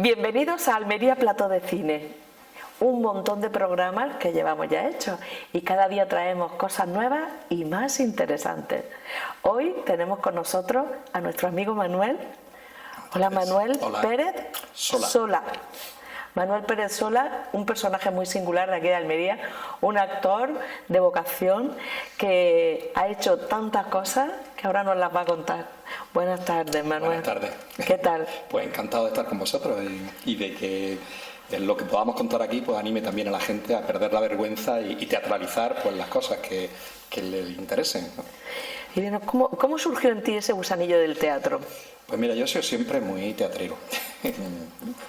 Bienvenidos a Almería Plató de Cine, un montón de programas que llevamos ya hechos y cada día traemos cosas nuevas y más interesantes. Hoy tenemos con nosotros a nuestro amigo Manuel. Hola Manuel. Hola. Pérez Sola. Manuel Pérez Sola, un personaje muy singular de aquí de Almería, un actor de vocación que ha hecho tantas cosas que ahora nos las va a contar. Buenas tardes, Manuel. Buenas tardes. ¿Qué tal? Pues encantado de estar con vosotros y de que en lo que podamos contar aquí pues anime también a la gente a perder la vergüenza y teatralizar pues las cosas que le interesen, ¿no? Y dinos, ¿cómo surgió en ti ese gusanillo del teatro? Pues mira, yo he sido siempre muy teatrero.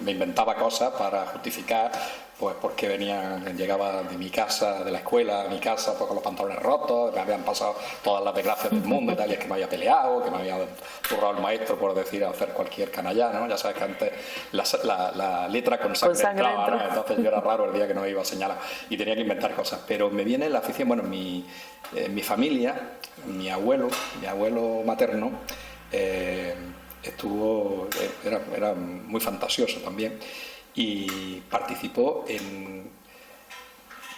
Me inventaba cosas para justificar pues porque llegaba de mi casa, de la escuela a mi casa pues, con los pantalones rotos, me habían pasado todas las desgracias del mundo y tal, y es que me había peleado, que me había zurrado el maestro por decir hacer cualquier canallá, ¿no? Ya sabes que antes la letra con sangre entraba, ¿no? Entonces yo era raro el día que no me iba a señalar y tenía que inventar cosas. Pero me viene la afición, bueno, mi familia, mi abuelo materno, era muy fantasioso también y participó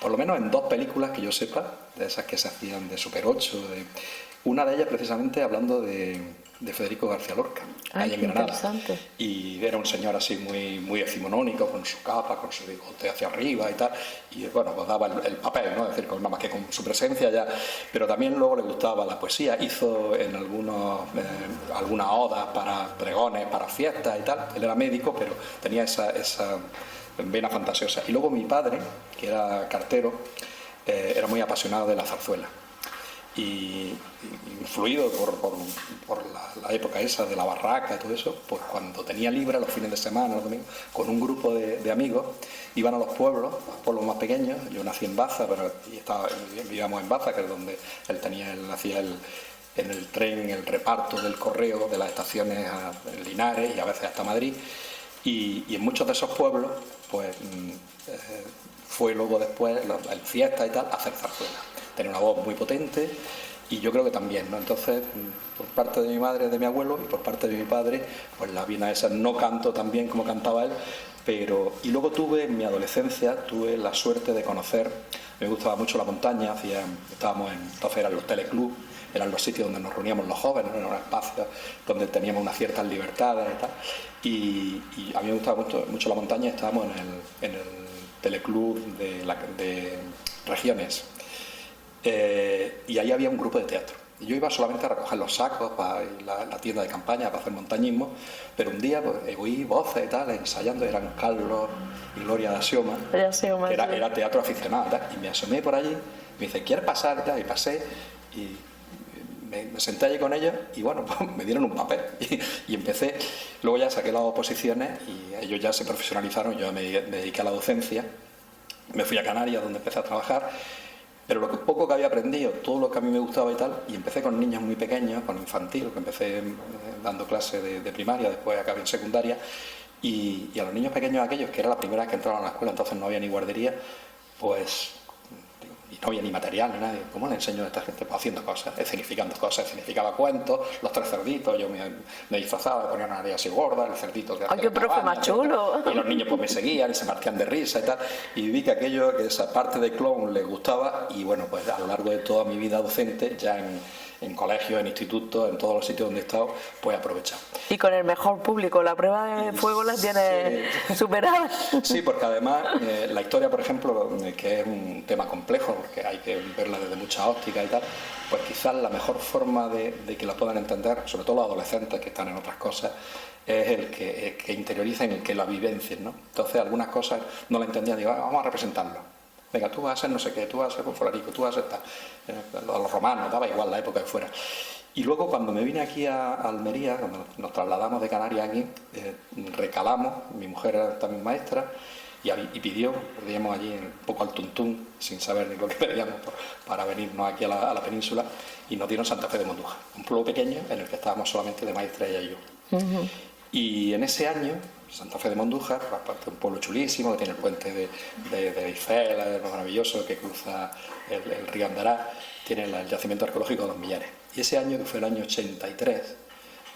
por lo menos en 2 películas que yo sepa, de esas que se hacían de Super 8, una de ellas precisamente hablando de Federico García Lorca, ahí en Granada. Y era un señor así muy decimonónico, con su capa, con su bigote hacia arriba y tal, y bueno, pues daba el papel, ¿no? Es decir, nada más que con su presencia ya, pero también luego le gustaba la poesía, hizo en algunas odas para pregones, para fiestas y tal. Él era médico, pero tenía esa vena fantasiosa. Y luego mi padre, que era cartero, era muy apasionado de la zarzuela. Y influido por la época esa de la barraca y todo eso, pues cuando tenía libre los fines de semana, los domingos, con un grupo de amigos, iban a los pueblos más pequeños. Yo nací en Baza, pero vivíamos en Baza, que es donde él hacía en el tren el reparto del correo de las estaciones a Linares y a veces hasta Madrid. Y en muchos de esos pueblos, pues fue luego después, en fiestas y tal, a hacer zarzuela. Tenía una voz muy potente y yo creo que también, ¿no? Entonces, por parte de mi madre, de mi abuelo, y por parte de mi padre, pues la vena esa, no canto tan bien como cantaba él, pero... Y luego en mi adolescencia, tuve la suerte de conocer, me gustaba mucho la montaña, entonces eran los teleclubs, eran los sitios donde nos reuníamos los jóvenes, eran espacios donde teníamos unas ciertas libertades y tal, y a mí me gustaba mucho la montaña. Estábamos en el teleclub de Regiones, y ahí había un grupo de teatro. Y yo iba solamente a recoger los sacos para la tienda de campaña, para hacer montañismo, pero un día pues, oí voces y tal, ensayando, eran Carlos y Gloria da Sioma, que era teatro aficionado, tal, y me asomé por allí, me dice, ¿quieres pasar? Y tal, y pasé, y me senté allí con ellos, y bueno, pues me dieron un papel, y empecé. Luego ya saqué las oposiciones, y ellos ya se profesionalizaron, yo me dediqué a la docencia, me fui a Canarias, donde empecé a trabajar. Pero lo poco que había aprendido, todo lo que a mí me gustaba y tal, y empecé con niños muy pequeños, con infantil, que empecé dando clases de primaria, después acabé en secundaria, y a los niños pequeños aquellos, que era la primera vez que entraban a la escuela, entonces no había ni guardería, pues, y no había ni material ni nadie. ¿Cómo le enseño a esta gente? Pues haciendo cosas, escenificando cosas, escenificaba cuentos, los 3 cerditos, yo me disfrazaba, me ponía una nariz así gorda, el cerdito que hacía. ¡Ay, qué profe más chulo! Y los niños pues me seguían y se partían de risa y tal, y vi que esa parte de clown les gustaba, y bueno, pues a lo largo de toda mi vida docente, ya en colegios, en institutos, en todos los sitios donde he estado, pues he aprovechado. Y con el mejor público, la prueba de fuego la tiene superada. Sí, porque además la historia, por ejemplo, que es un tema complejo, porque hay que verla desde mucha óptica y tal, pues quizás la mejor forma de que la puedan entender, sobre todo los adolescentes que están en otras cosas, es el que interioricen, el que la vivencien, ¿no? Entonces algunas cosas no la entendían, digo, vamos a representarlo. Venga, tú vas a ser no sé qué, tú vas a ser Fularico, tú vas a ser tal. Los romanos, daba igual la época que fuera. Y luego cuando me vine aquí a Almería, cuando nos trasladamos de Canarias aquí, recalamos, mi mujer era también maestra, y pedíamos allí un poco al tuntún, sin saber ni lo que pedíamos, para venirnos aquí a la península, y nos dieron Santa Fe de Mondújar, un pueblo pequeño en el que estábamos solamente de maestra ella y yo. Y en ese año, Santa Fe de Mondújar, aparte de un pueblo chulísimo, que tiene el puente de Eiffel, maravilloso, que cruza el río Andará, tiene el yacimiento arqueológico de Los Millares. Y ese año, que fue el año 83,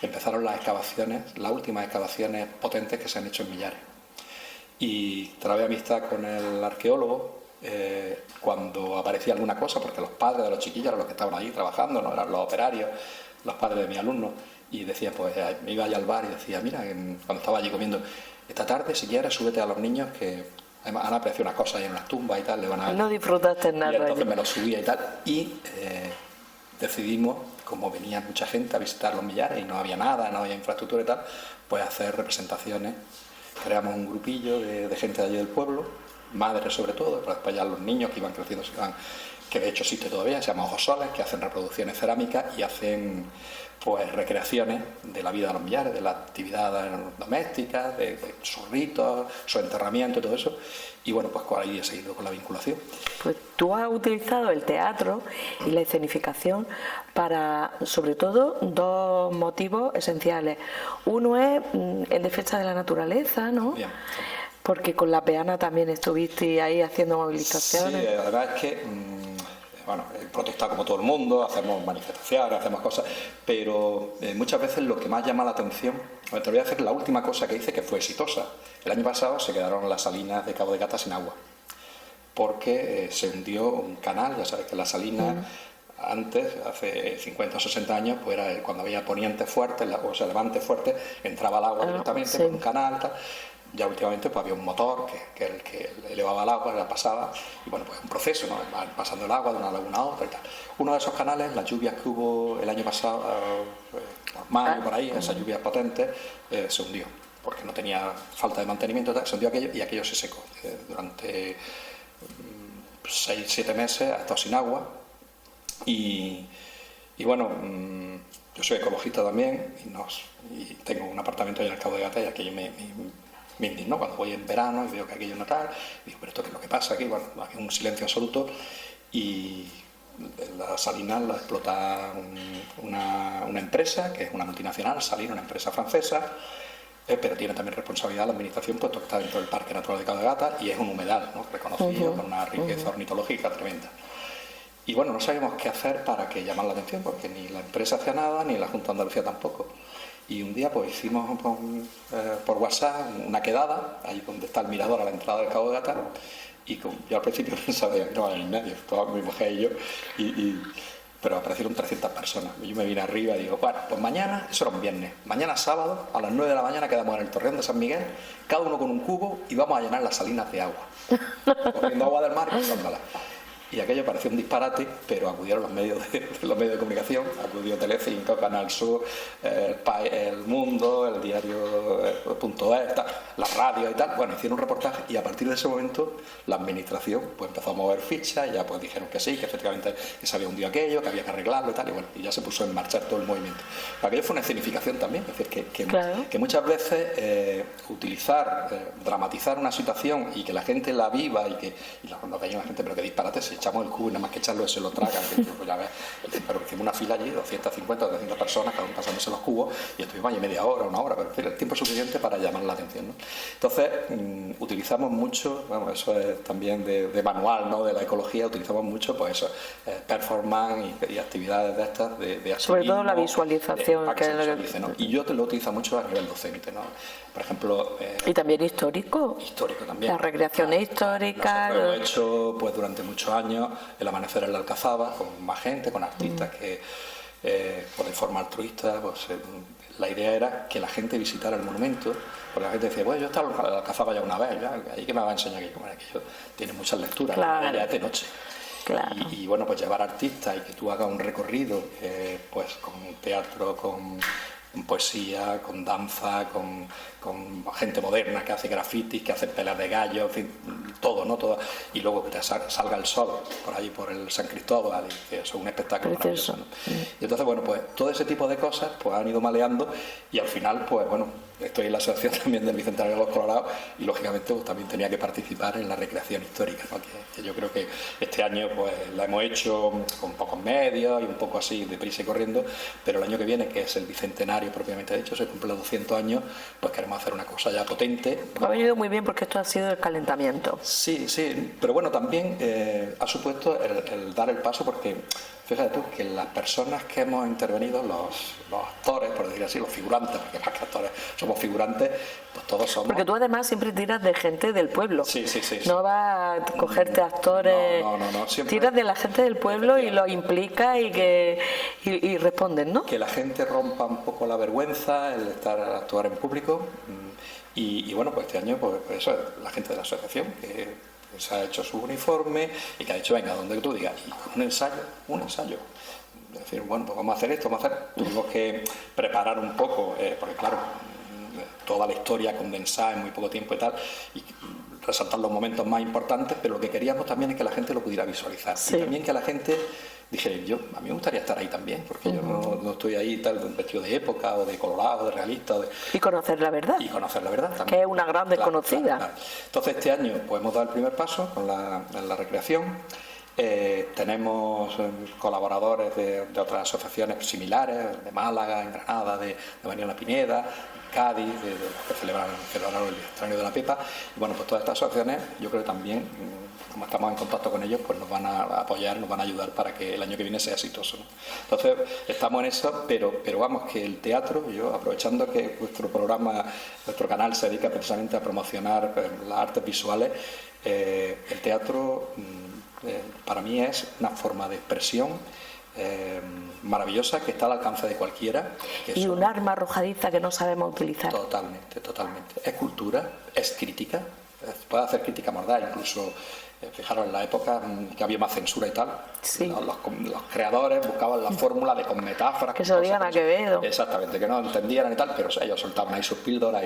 empezaron las excavaciones, las últimas excavaciones potentes que se han hecho en Millares. Y trabé amistad con el arqueólogo cuando aparecía alguna cosa, porque los padres de los chiquillos eran los que estaban allí trabajando, no eran los operarios, los padres de mis alumnos, y decía, pues me iba allá al bar y decía, mira, cuando estaba allí comiendo, esta tarde si quieres súbete a los niños que han aparecido unas cosas ahí en las tumbas y tal, le van a... No disfrutaste nada. Y entonces me lo subía y tal, y decidimos, como venía mucha gente a visitar los Millares y no había nada, no había infraestructura y tal, pues hacer representaciones. Creamos un grupillo de gente de allí del pueblo, madres sobre todo, para después ya los niños que iban creciendo, que de hecho existe todavía, se llama Ojos Soles, que hacen reproducciones cerámicas y hacen pues recreaciones de la vida de los Millares, de las actividades domésticas, de sus ritos, su enterramiento y todo eso. Y bueno, pues ahí he seguido con la vinculación. Pues tú has utilizado el teatro y la escenificación para, sobre todo, dos motivos esenciales. Uno es en defensa de la naturaleza, ¿no? Bien. Porque con la peana también estuviste ahí haciendo movilizaciones. Sí, la verdad es que, bueno, he protestado como todo el mundo, hacemos manifestaciones, hacemos cosas, pero muchas veces lo que más llama la atención, te voy a hacer la última cosa que hice que fue exitosa. El año pasado se quedaron las salinas de Cabo de Gata sin agua, porque se hundió un canal, ya sabes que las salinas... Antes, hace 50 o 60 años, pues era cuando había ponientes fuertes, o sea, levantes fuertes, entraba el agua directamente por un canal, tal. Ya últimamente pues había un motor que era el que elevaba el agua, la pasaba, y bueno, pues un proceso, ¿no? Pasando el agua de una laguna a otra y tal. Uno de esos canales, las lluvias que hubo el año pasado, mayo por ahí, esas lluvias potentes, se hundió, porque no tenía falta de mantenimiento, tal, se hundió aquello y aquello se secó. Durante 6-7 meses ha estado sin agua. Y bueno, yo soy ecologista también y tengo un apartamento allá en el Cabo de Gata y aquello me indignó cuando voy en verano y veo que aquello no tal, y digo, pero ¿esto qué es lo que pasa aquí? Bueno, hay un silencio absoluto y la Salinas la explota una empresa que es una multinacional, Salina, una empresa francesa, pero tiene también responsabilidad la administración, puesto que está dentro del Parque Natural de Cabo de Gata y es un humedal, ¿no? Reconocido con una riqueza ornitológica tremenda. Y bueno, no sabíamos qué hacer para que llamara la atención, porque ni la empresa hacía nada, ni la Junta de Andalucía tampoco. Y un día pues hicimos por WhatsApp una quedada, ahí donde está el mirador a la entrada del Cabo de Gata, y yo al principio pensaba que no iba a ir nadie, estaba mi mujer y yo, pero aparecieron 300 personas. Yo me vine arriba y digo, bueno, pues mañana, eso era un viernes, mañana sábado, a las 9 de la mañana quedamos en el Torreón de San Miguel, cada uno con un cubo, y vamos a llenar las salinas de agua, cogiendo agua del mar y pasándola. Y aquello pareció un disparate, pero acudieron los medios de comunicación, acudió Telecinco, Canal Sur, El Mundo, el diario .es, la radio y tal. Bueno, hicieron un reportaje y a partir de ese momento la administración pues empezó a mover fichas, y ya pues dijeron que sí, que efectivamente que se había hundido aquello, que había que arreglarlo y tal, y bueno, y ya se puso en marcha todo el movimiento. Pero aquello fue una escenificación también, es decir, que muchas veces dramatizar una situación y que la gente la viva y cuando veía la gente, pero que disparate, se echamos el cubo y nada más que echarlo se lo tragan, pues ya ves, pero hicimos una fila allí, 250 o 300 personas, cada uno pasándose los cubos, y estuvimos allí media hora, una hora, pero en fin, el tiempo suficiente para llamar la atención, ¿no? Entonces, utilizamos mucho, bueno, eso es también de manual, ¿no?, de la ecología, utilizamos mucho, pues eso, performance y actividades de estas, de activismo, sobre todo la visualización, que se visualice, ¿no? Y yo lo utilizo mucho a nivel docente, ¿no? Por ejemplo... y también histórico. Histórico también. Las recreaciones históricas. Nosotros hemos hecho, pues durante muchos años, el amanecer en la Alcazaba, con más gente, con artistas que, de forma altruista, pues la idea era que la gente visitara el monumento, porque la gente decía, bueno, yo he estado en la Alcazaba ya una vez, ya, ahí que me va a enseñar aquello tiene muchas lecturas, claro. Ya es de noche. Claro. Y bueno, pues llevar artistas y que tú hagas un recorrido, pues con teatro, con poesía, con danza, con gente moderna que hace grafitis, que hace pelas de gallo, en fin, todo, ¿no? Todo. Y luego que te salga el sol por ahí, por el San Cristóbal, y que eso es un espectáculo maravilloso, ¿no? Y entonces, bueno, pues todo ese tipo de cosas pues han ido maleando y al final, pues bueno, estoy en la asociación también del Bicentenario de los Colorados y lógicamente pues, también tenía que participar en la recreación histórica, ¿no? que yo creo que este año pues la hemos hecho con pocos medios y un poco así deprisa y corriendo, pero el año que viene, que es el Bicentenario propiamente dicho, se cumple 200 años, pues queremos hacer una cosa ya potente. Ha venido muy bien porque esto ha sido el calentamiento. Sí, pero bueno, también ha supuesto el dar el paso porque fíjate tú que las personas que hemos intervenido, los actores, por decir así, los figurantes, porque más que actores somos figurantes, pues todos somos... Porque tú además siempre tiras de gente del pueblo. Sí. No vas a cogerte actores... No. Siempre... Tiras de la gente del pueblo y los implica y responden, ¿no? Que la gente rompa un poco la vergüenza, el actuar en público. Y bueno, pues este año, pues eso es la gente de la asociación, que se ha hecho su uniforme y que ha dicho, venga, donde tú digas, y un ensayo. Es decir, bueno, pues vamos a hacer esto, tuvimos que preparar un poco, porque claro, toda la historia condensada en muy poco tiempo y tal, y resaltar los momentos más importantes, pero lo que queríamos también es que la gente lo pudiera visualizar. Sí. Y también que la gente dijera, a mí me gustaría estar ahí también, porque yo no estoy ahí tal vestido de época, o de colorado, de realista. Y conocer la verdad. Y conocer la verdad también. Que es una gran desconocida. Claro. Entonces este año pues hemos dado el primer paso con la recreación. Tenemos colaboradores de otras asociaciones similares, de Málaga, en Granada, de María La Pineda, Cádiz, que celebraron el Bicentenario de la Pepa. Y bueno, pues todas estas asociaciones, yo creo que también, como estamos en contacto con ellos, pues nos van a apoyar, nos van a ayudar para que el año que viene sea exitoso, ¿no? Entonces, estamos en eso, pero vamos, que el teatro, yo aprovechando que nuestro canal se dedica precisamente a promocionar las artes visuales, el teatro para mí es una forma de expresión maravillosa que está al alcance de cualquiera. Y un arma arrojadiza que no sabemos utilizar. Totalmente. Es cultura, es crítica, puede hacer crítica mordaz, incluso fijaros en la época que había más censura y tal. Sí. Los creadores buscaban la fórmula con metáforas. Que se odian a Quevedo. Exactamente, que no entendieran y tal, pero ellos soltaban ahí sus píldoras.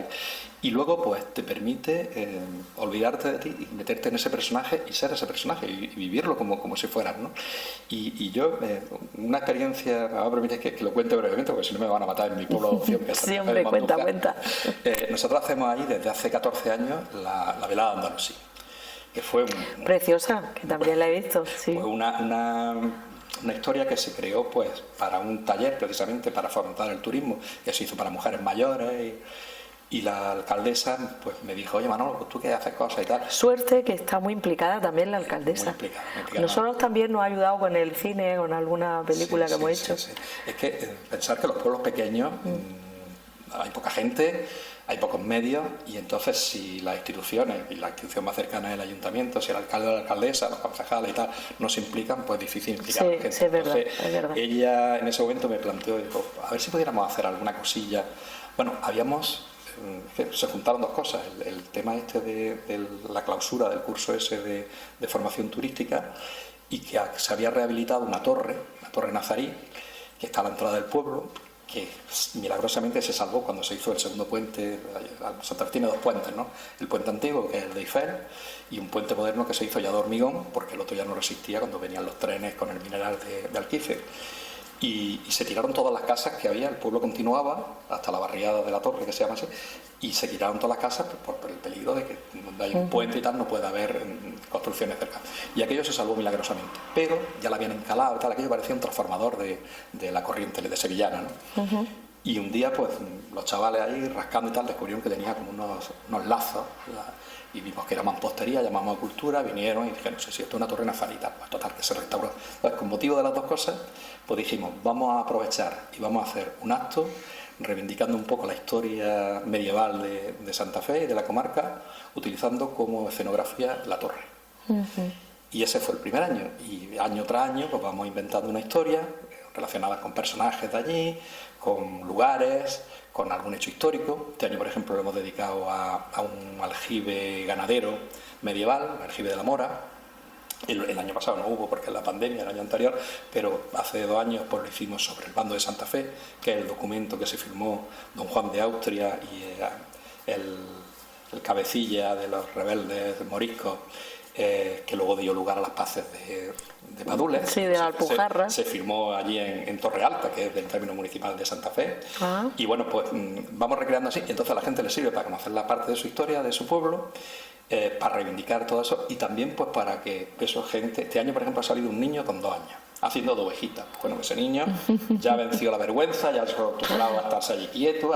Y luego pues te permite olvidarte de ti y meterte en ese personaje y ser ese personaje y vivirlo como si fueras, ¿no? Y yo, una experiencia, me va a permitir que lo cuente brevemente, porque si no me van a matar en mi pueblo de adopción. Que sí, hombre, cuenta. Nosotros hacemos ahí desde hace 14 años la velada Andalusí, que fue preciosa, que también la he visto, sí. Fue una historia que se creó pues para un taller precisamente para fomentar el turismo, que se hizo para mujeres mayores y la alcaldesa pues me dijo, oye Manolo, pues tú que haces cosas y tal. Suerte que está muy implicada también la alcaldesa. Muy implicada. Nosotros también nos ha ayudado con el cine, con alguna película que hemos hecho. Sí. Es que pensar que los pueblos pequeños hay poca gente, hay pocos medios, y entonces si las instituciones, y la institución más cercana es el ayuntamiento, si el alcalde o la alcaldesa, los concejales y tal, no se implican, pues es difícil implicar a la gente. Sí, es verdad, entonces, es verdad. Ella en ese momento me planteó, dijo, a ver si pudiéramos hacer alguna cosilla. Bueno, se juntaron dos cosas, el tema este de la clausura del curso ese de formación turística, y que se había rehabilitado una torre nazarí, que está a la entrada del pueblo, que milagrosamente se salvó cuando se hizo el segundo puente. Santa Fe tiene dos puentes, ¿no? El puente antiguo, que es el de Eiffel, y un puente moderno que se hizo ya de hormigón, porque el otro ya no resistía cuando venían los trenes con el mineral de Alquife. Y se tiraron todas las casas que había, el pueblo continuaba hasta la barriada de la torre, que se llama así, y se tiraron todas las casas por el peligro de que donde hay un puente y tal no puede haber construcciones cerca. Y aquello se salvó milagrosamente, pero ya la habían encalado y tal, aquello parecía un transformador de la corriente de sevillana, ¿no? Y un día pues los chavales ahí rascando y tal descubrieron que tenía como unos lazos, y vimos que era mampostería, llamamos a cultura, vinieron y dijeron, no sé si esto es una torre nazarí, pues total, que se restauró. Entonces, con motivo de las dos cosas, pues dijimos, vamos a aprovechar y vamos a hacer un acto reivindicando un poco la historia medieval de Santa Fe y de la comarca, utilizando como escenografía la torre. Y ese fue el primer año, y año tras año pues vamos inventando una historia relacionada con personajes de allí, con lugares, con algún hecho histórico. Este año, por ejemplo, lo hemos dedicado a un aljibe ganadero medieval, el aljibe de la Mora. El año pasado no hubo porque es la pandemia, el año anterior, pero hace 2 años pues lo hicimos sobre el bando de Santa Fe, que es el documento que se firmó don Juan de Austria y el cabecilla de los rebeldes moriscos, que luego dio lugar a las paces Padules. Sí, de la Alpujarra. Se firmó allí en Torre Alta, que es del término municipal de Santa Fe. Y bueno, pues vamos recreando así, y entonces a la gente le sirve para conocer la parte de su historia, de su pueblo, para reivindicar todo eso, y también pues para que eso, gente, este año por ejemplo ha salido un niño con 2 años, haciendo de ovejita. Bueno, ese niño ya ha vencido la vergüenza, ya se ha acostumbrado a estarse allí quieto,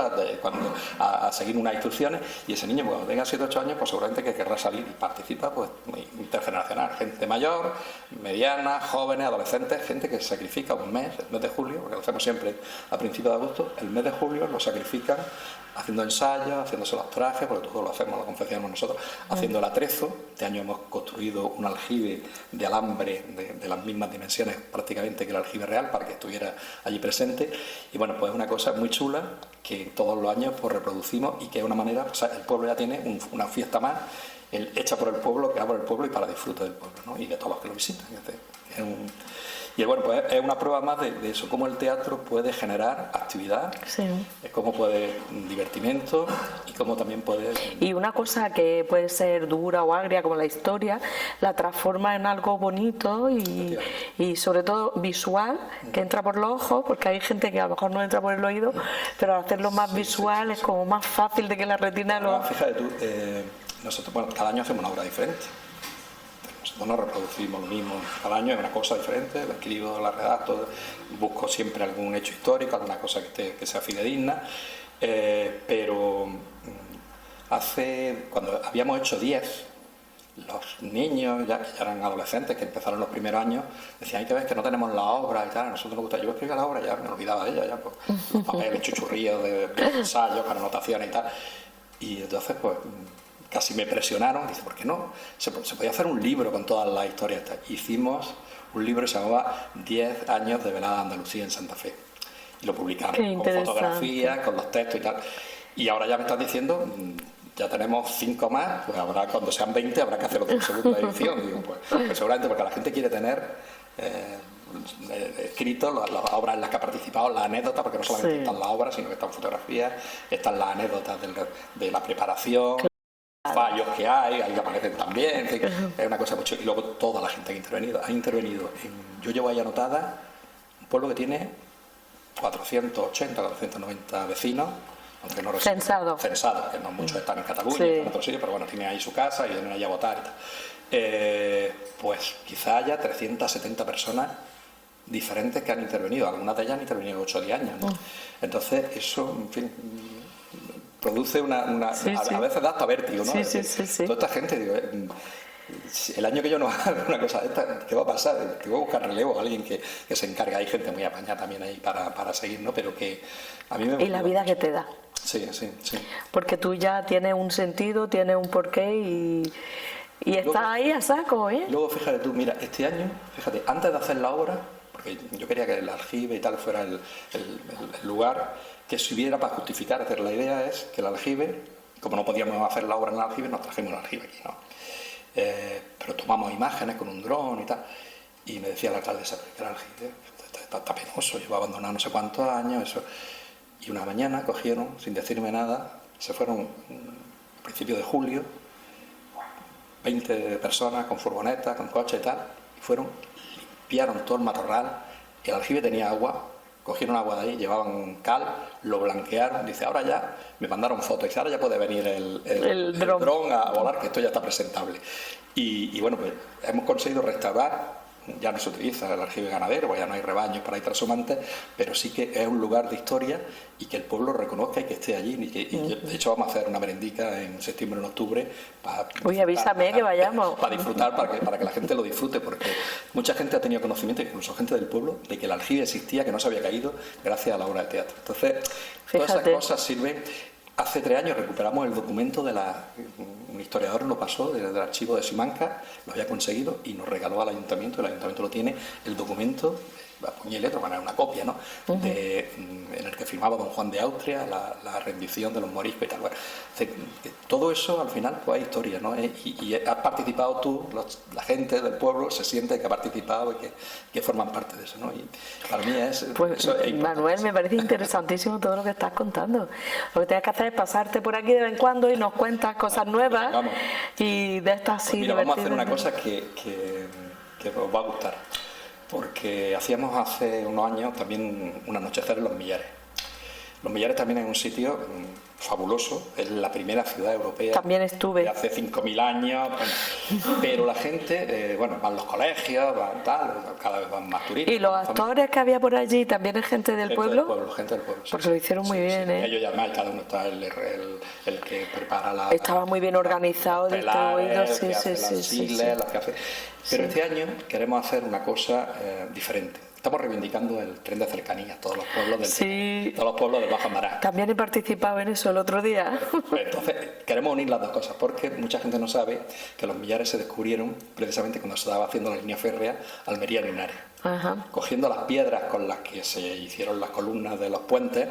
a seguir unas instrucciones, y ese niño cuando tenga 7 o 8 años, pues seguramente que querrá salir y participa, pues intergeneracional, gente mayor, mediana, jóvenes, adolescentes, gente que sacrifica un mes, el mes de julio, porque lo hacemos siempre a principios de agosto, el mes de julio lo sacrifican haciendo ensayos, haciéndose los trajes, porque todo lo hacemos, lo confeccionamos nosotros, haciendo el atrezo. Este año hemos construido un aljibe de alambre de las mismas dimensiones prácticamente que el aljibe real, para que estuviera allí presente. Y bueno, pues es una cosa muy chula que todos los años pues reproducimos, y que es una manera, pues, el pueblo ya tiene una fiesta más, hecha por el pueblo, creada por el pueblo y para disfrute del pueblo, ¿no? Y de todos los que lo visitan. Y bueno, pues es una prueba más de eso, cómo el teatro puede generar actividad, cómo puede divertimento, y cómo también puede... Y una cosa que puede ser dura o agria, como la historia, la transforma en algo bonito y sobre todo visual, que entra por los ojos, porque hay gente que a lo mejor no entra por el oído, pero al hacerlo más visual es como más fácil de que la retina lo... Fíjate tú, nosotros, bueno, cada año hacemos una obra diferente. Nosotros no reproducimos lo mismo cada año, es una cosa diferente, la escribo, la redacto, busco siempre algún hecho histórico, alguna cosa que sea fidedigna, pero cuando habíamos hecho 10, los niños que ya eran adolescentes, que empezaron los primeros años, decían, hay que ver que no tenemos la obra y tal, a nosotros nos gusta, yo escribía la obra, ya me olvidaba de ella, ya, pues, los papeles chuchurríos de ensayos, para anotaciones y tal, y entonces pues casi me presionaron, dice, ¿por qué no? Se podía hacer un libro con todas las historias. Hicimos un libro que se llamaba 10 años de velada de Andalucía en Santa Fe, y lo publicamos con fotografías, con los textos y tal. Y ahora ya me estás diciendo, ya tenemos 5 más, pues habrá, cuando sean 20 habrá que hacer otra segunda edición. Y digo, pues seguramente porque la gente quiere tener escrito las obras en las que ha participado, las anécdotas, porque no solamente están las obras, sino que están fotografías, están las anécdotas de la preparación, fallos que hay, ahí aparecen también, es una cosa mucho. Y luego toda la gente que ha intervenido yo llevo ahí anotada un pueblo que tiene 480, 490 vecinos, aunque no censados, que no muchos están en Cataluña, en otros sitios, pero bueno, tiene ahí su casa y vienen ahí a votar y tal. Pues quizá haya 370 personas diferentes que han intervenido, algunas de ellas han intervenido 8 o 10 años, ¿no? Entonces eso, en fin, produce a veces da hasta vértigo, ¿no? Toda esta gente, digo, el año que yo no haga una cosa de esta, ¿qué va a pasar? Que voy a buscar relevo, alguien que se encargue. Hay gente muy apañada también ahí para seguir, ¿no? Pero que a mí me... Y la vida mucho que te da. Sí. Porque tú ya tienes un sentido, tienes un porqué y estás ahí a saco, ¿eh? Luego, fíjate tú, mira, este año, fíjate, antes de hacer la obra, porque yo quería que el aljibe y tal fuera el lugar que sirviera para justificar. Es decir, la idea es que el aljibe, como no podíamos hacer la obra en el aljibe, nos trajimos el aljibe aquí, ¿no? Pero tomamos imágenes con un dron y tal, y me decía la alcaldesa que el aljibe está penoso, lleva abandonado no sé cuántos años, eso. Y una mañana cogieron, sin decirme nada, se fueron a principios de julio, 20 personas con furgonetas, con coches y tal, y limpiaron todo el matorral, y el aljibe tenía agua. Cogieron agua de ahí, llevaban cal, lo blanquearon, dice, ahora ya, me mandaron fotos, dice, ahora ya puede venir el dron a volar, que esto ya está presentable. Y bueno, pues hemos conseguido restaurar, ya no se utiliza el aljibe ganadero, pues ya no hay rebaños para ir transhumantes, pero sí que es un lugar de historia y que el pueblo reconozca y que esté allí. Y de hecho vamos a hacer una merendica en septiembre, en octubre, avísame que vayamos. Para disfrutar, para que la gente lo disfrute, porque mucha gente ha tenido conocimiento, incluso gente del pueblo, de que el aljibe existía, que no se había caído gracias a la obra de teatro. Entonces, todas esas cosas sirven. Hace 3 años recuperamos el documento un historiador nos pasó del archivo de Simancas, lo había conseguido y nos regaló al ayuntamiento, el ayuntamiento lo tiene, el documento, a puño y letra, bueno, una copia, ¿no? En el que firmaba don Juan de Austria la rendición de los moriscos y tal. Bueno, todo eso al final pues hay historia, ¿no? Y has participado tú, la gente del pueblo se siente que ha participado y que forman parte de eso, ¿no? Y para mí pues, Manuel, me parece interesantísimo todo lo que estás contando. Lo que tienes que hacer es pasarte por aquí de vez en cuando y nos cuentas cosas nuevas. Vamos. Y de estas pues mira, vamos a hacer una cosa que os va a gustar. Porque hacíamos hace unos años también un anochecer en Los Millares. Los Millares también es un sitio fabuloso, es la primera ciudad europea. También estuve. De hace 5.000 años, pero la gente, bueno, van los colegios, van tal, cada vez van más turistas. ¿Y los actores que había por allí también es gente del pueblo? Gente del pueblo, sí, porque lo hicieron muy bien, ¿eh? Ellos llaman, cada uno está el que prepara la... Estaba muy bien organizado, distribuido, sí. Pero este año queremos hacer una cosa diferente. Estamos reivindicando el tren de cercanías, todos los pueblos del Bajo Amarás. También he participado en eso el otro día. Entonces, queremos unir las dos cosas, porque mucha gente no sabe que los Millares se descubrieron precisamente cuando se estaba haciendo la línea férrea Almería-Linares. Cogiendo las piedras con las que se hicieron las columnas de los puentes,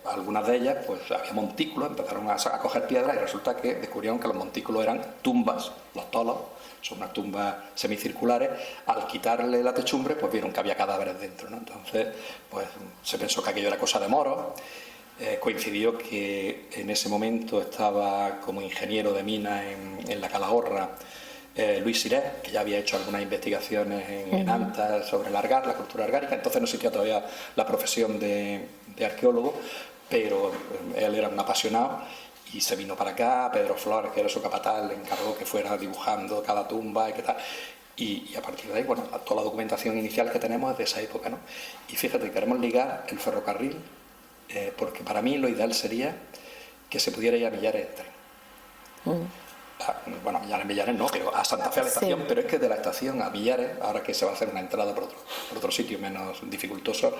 algunas de ellas, pues había montículos, empezaron a coger piedras y resulta que descubrieron que los montículos eran tumbas, los tolos. Son unas tumbas semicirculares. Al quitarle la techumbre, pues vieron que había cadáveres dentro, ¿no? Entonces, pues se pensó que aquello era cosa de moros. Coincidió que en ese momento estaba como ingeniero de mina en la Calahorra Luis Siré, que ya había hecho algunas investigaciones en Antas sobre la cultura argárica. Entonces no existía todavía la profesión de arqueólogo, pero él era un apasionado. Y se vino para acá, Pedro Flores, que era su capataz, le encargó que fuera dibujando cada tumba y qué tal. Y a partir de ahí, bueno, toda la documentación inicial que tenemos es de esa época, ¿no? Y fíjate, queremos ligar el ferrocarril, porque para mí lo ideal sería que se pudiera ir a Millares en tren. Bueno, a Millares no, pero a Santa Fe a la estación, pero es que de la estación a Millares, ahora que se va a hacer una entrada por otro sitio menos dificultoso,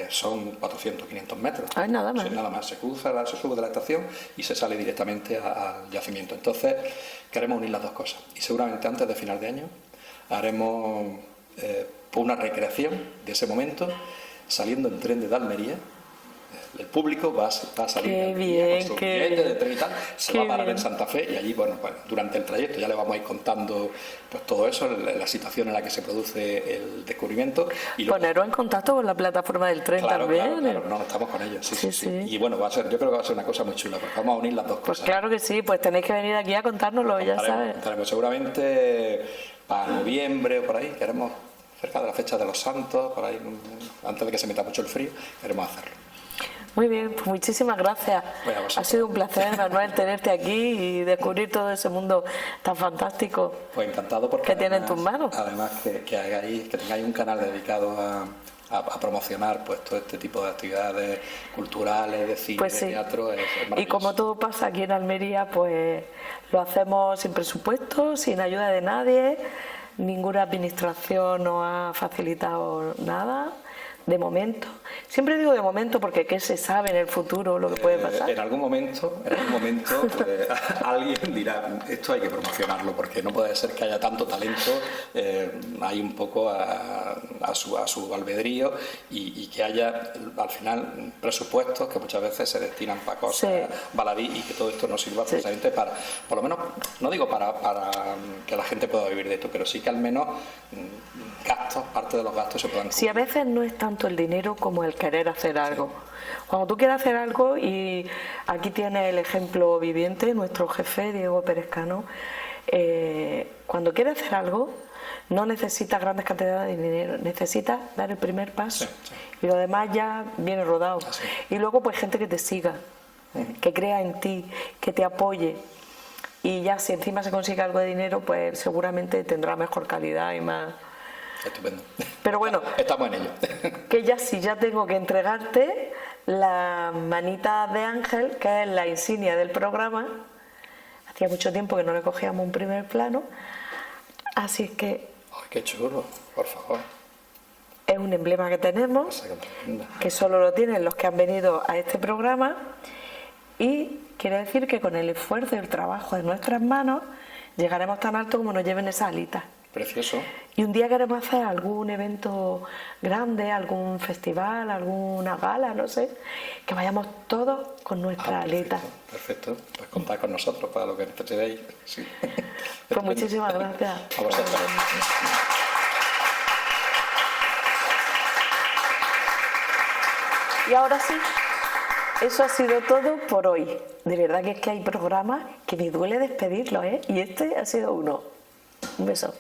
son 400, 500 metros. Ay, nada más. Nada más, se sube de la estación y se sale directamente al yacimiento. Entonces, queremos unir las dos cosas. Y seguramente antes de final de año haremos una recreación de ese momento, saliendo en tren de Almería. El público va a salir con su billete de tren y tal, se va a parar en Santa Fe y allí, bueno, pues, durante el trayecto ya le vamos a ir contando pues todo eso, la situación en la que se produce el descubrimiento. Y poneros en contacto con la plataforma del tren también. Claro, no, estamos con ellos, sí. Y bueno, yo creo que va a ser una cosa muy chula, porque vamos a unir las dos cosas. Pues claro que sí, pues tenéis que venir aquí a contárnoslo, ya sabes. Seguramente para noviembre o por ahí, queremos, cerca de la fecha de los Santos, por ahí, antes de que se meta mucho el frío, queremos hacerlo. Muy bien, pues muchísimas gracias. Ha sido un placer, Manuel, tenerte aquí y descubrir todo ese mundo tan fantástico. Pues encantado, porque que tiene en tus manos. Además que tengáis un canal dedicado a promocionar pues todo este tipo de actividades culturales, de cine, pues sí. De teatro, es y como todo pasa aquí en Almería, pues lo hacemos sin presupuesto, sin ayuda de nadie, ninguna administración nos ha facilitado nada. De momento, siempre digo de momento porque qué se sabe en el futuro lo que puede pasar. En algún momento alguien dirá, esto hay que promocionarlo porque no puede ser que haya tanto talento, hay un poco a su albedrío y que haya al final presupuestos que muchas veces se destinan para cosas baladí y que todo esto nos sirva precisamente para, por lo menos, no digo para que la gente pueda vivir de esto, pero sí que al menos parte de los gastos se puedan cubrir. Sí, a veces no es tanto el dinero como el querer hacer algo. Cuando tú quieres hacer algo, y aquí tienes el ejemplo viviente, nuestro jefe Diego Pérez Cano, cuando quieres hacer algo no necesitas grandes cantidades de dinero, necesitas dar el primer paso y lo demás ya viene rodado. Y luego pues gente que te siga, que crea en ti, que te apoye. Y ya si encima se consigue algo de dinero, pues seguramente tendrá mejor calidad y más... Estupendo. Pero bueno, estamos en ello. Que ya tengo que entregarte la manita de Ángel, que es la insignia del programa. Hacía mucho tiempo que no le cogíamos un primer plano, así que... ¡Ay, qué chulo! Por favor. Es un emblema que tenemos, que solo lo tienen los que han venido a este programa, y quiere decir que con el esfuerzo y el trabajo de nuestras manos llegaremos tan alto como nos lleven esas alitas. Precioso. Y un día queremos hacer algún evento grande, algún festival, alguna gala, no sé, que vayamos todos con nuestra aleta. Perfecto, pues contad con nosotros para lo que necesitéis. Sí. Pues muchísimas gracias. A vosotros. Y ahora sí, eso ha sido todo por hoy. De verdad que es que hay programas que me duele despedirlos, ¿eh? Y este ha sido uno. Un beso.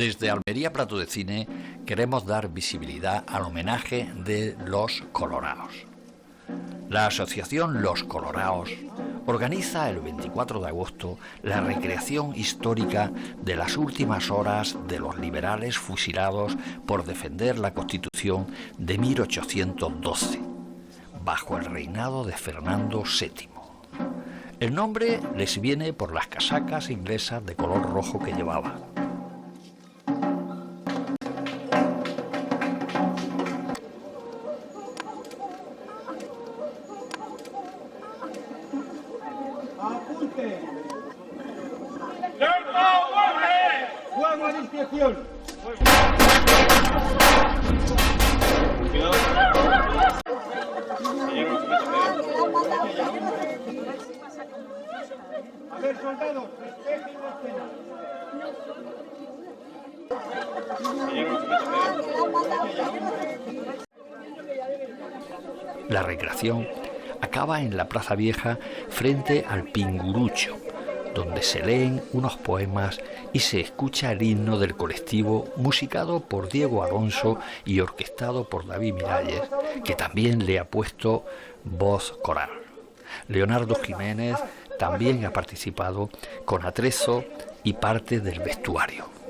Desde Almería Prato de Cine queremos dar visibilidad al homenaje de Los Coloraos. La asociación Los Coloraos organiza el 24 de agosto la recreación histórica de las últimas horas de los liberales fusilados por defender la Constitución de 1812, bajo el reinado de Fernando VII. El nombre les viene por las casacas inglesas de color rojo que llevaban. ¡Fuego a discreción! A ver, soldados, respeten la escena. La recreación acaba en la Plaza Vieja frente al Pingurucho, donde se leen unos poemas y se escucha el himno del colectivo musicado por Diego Alonso y orquestado por David Miralles, que también le ha puesto voz coral. Leonardo Jiménez también ha participado con atrezo y parte del vestuario.